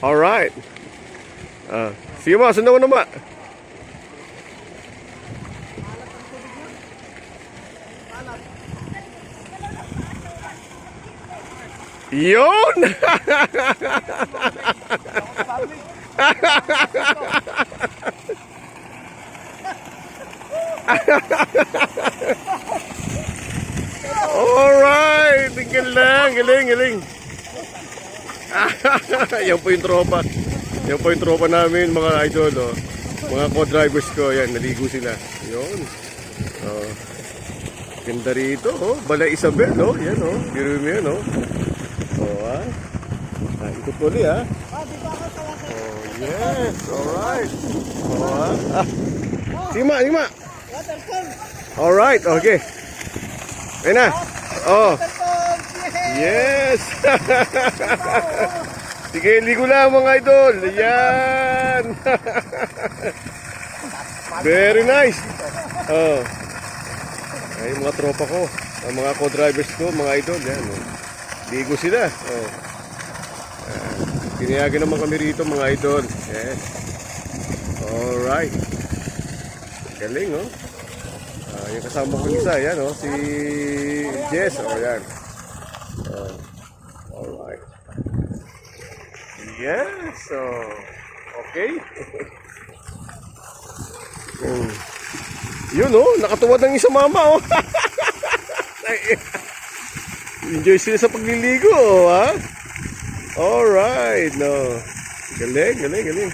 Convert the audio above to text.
Alright. Sige ma, sundan mo na ma. Yun! Alright! Galing. Yan po yung tropa. Yan po yung tropa namin, mga idol. Oh. Mga co-drivers ko. Yan, naligo sila. Yun. Oh. Ganda rito. Oh. Balay Isabel. Oh. Yan. Oh. Biro mo yan. Oh. Oh, ikot ko ulit, ha? Oh, yes. Alright. Oh, Sige ma. Alright. Okay. Ayun na. Oh. Yes. Sige, ligo lang mga idol. Yan. Very nice. Oh. Ay, mga tropa ko. Ang mga co-drivers ko, mga idol. Yan. Oh. Ligo sila. Oh. Pinayagan naman kami rito mga idol. Yes. Alright. Galing, oh. Yung kasama ko isa, yan, oh. Si Jess. Oh, yan. Alright. Yes. So, okay. Yun, oh. Nakatuwad ng isa mama, oh. Enjoy sila sa pagliligo, ha? Alright, no. Galing.